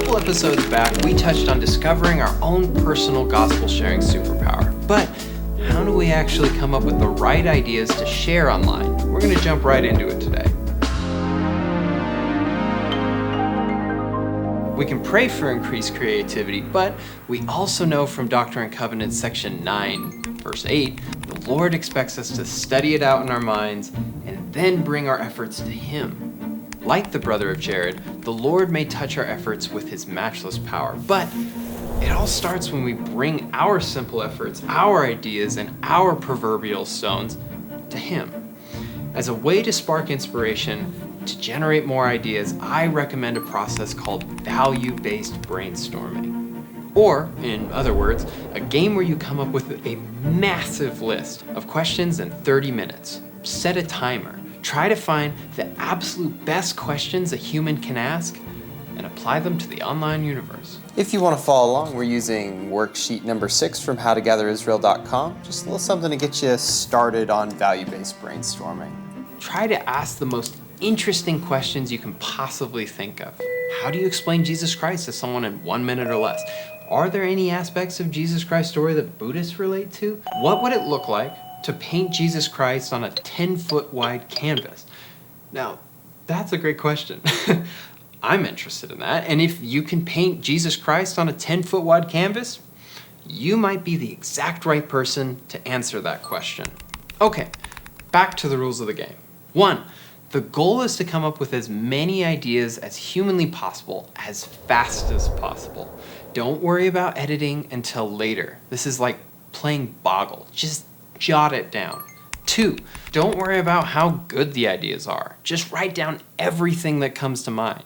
couple episodes back, we touched on discovering our own personal gospel sharing superpower. But how do we actually come up with the right ideas to share online? We're going to jump right into it today. We can pray for increased creativity, but we also know from Doctrine and Covenants section 9, verse 8, the Lord expects us to study it out in our minds and then bring our efforts to Him. Like the brother of Jared, the Lord may touch our efforts with His matchless power, but it all starts when we bring our simple efforts, our ideas, and our proverbial stones to Him. As a way to spark inspiration, to generate more ideas, I recommend a process called value-based brainstorming. Or, in other words, a game where you come up with a massive list of questions in 30 minutes. Set a timer. Try to find the absolute best questions a human can ask and apply them to the online universe. If you want to follow along, we're using worksheet number 6 from howtogatherisrael.com. Just a little something to get you started on value-based brainstorming. Try to ask the most interesting questions you can possibly think of. How do you explain Jesus Christ to someone in 1 minute or less? Are there any aspects of Jesus Christ's story that Buddhists relate to? What would it look like to paint Jesus Christ on a 10-foot wide canvas? Now, that's a great question. I'm interested in that. And if you can paint Jesus Christ on a 10-foot wide canvas, you might be the exact right person to answer that question. Okay, back to the rules of the game. 1. The goal is to come up with as many ideas as humanly possible, as fast as possible. Don't worry about editing until later. This is like playing Boggle. Just jot it down. 2, don't worry about how good the ideas are. Just write down everything that comes to mind.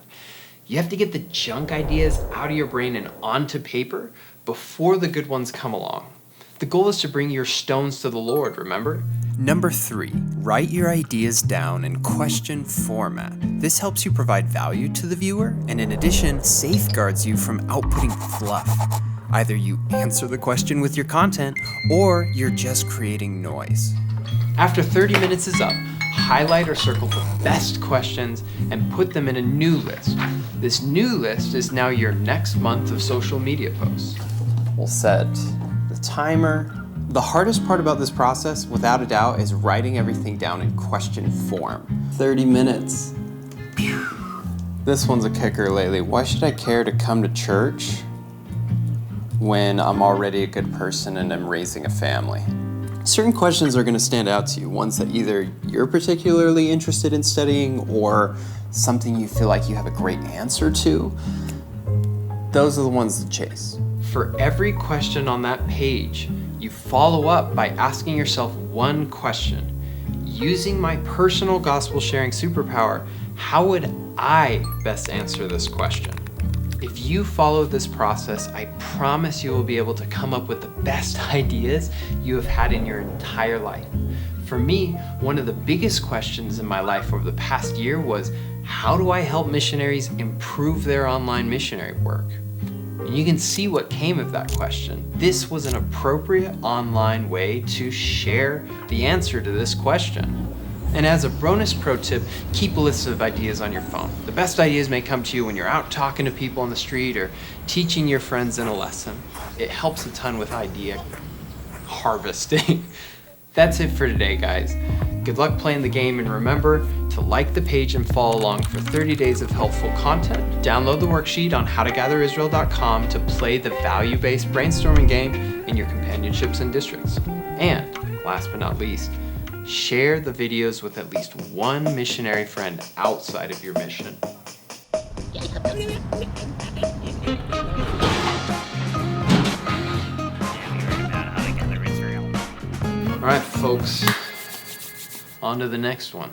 You have to get the junk ideas out of your brain and onto paper before the good ones come along. The goal is to bring your stones to the Lord, remember? Number 3, write your ideas down in question format. This helps you provide value to the viewer and in addition, safeguards you from outputting fluff. Either you answer the question with your content or you're just creating noise. After 30 minutes is up, highlight or circle the best questions and put them in a new list. This new list is now your next month of social media posts. We'll set the timer. The hardest part about this process, without a doubt, is writing everything down in question form. 30 minutes. This one's a kicker lately. Why should I care to come to church when I'm already a good person and I'm raising a family? Certain questions are going to stand out to you, ones that either you're particularly interested in studying or something you feel like you have a great answer to. Those are the ones to chase. For every question on that page, you follow up by asking yourself one question. Using my personal gospel sharing superpower, how would I best answer this question? If you follow this process, I promise you will be able to come up with the best ideas you have had in your entire life. For me, one of the biggest questions in my life over the past year was, how do I help missionaries improve their online missionary work? And you can see what came of that question. This was an appropriate online way to share the answer to this question. And as a bonus pro tip, keep a list of ideas on your phone. The best ideas may come to you when you're out talking to people on the street or teaching your friends in a lesson. It helps a ton with idea harvesting. That's it for today, guys. Good luck playing the game, and remember to like the page and follow along for 30 days of helpful content. Download the worksheet on howtogatherisrael.com to play the value-based brainstorming game in your companionships and districts. And last but not least, share the videos with at least one missionary friend outside of your mission. All right, folks, on to the next one.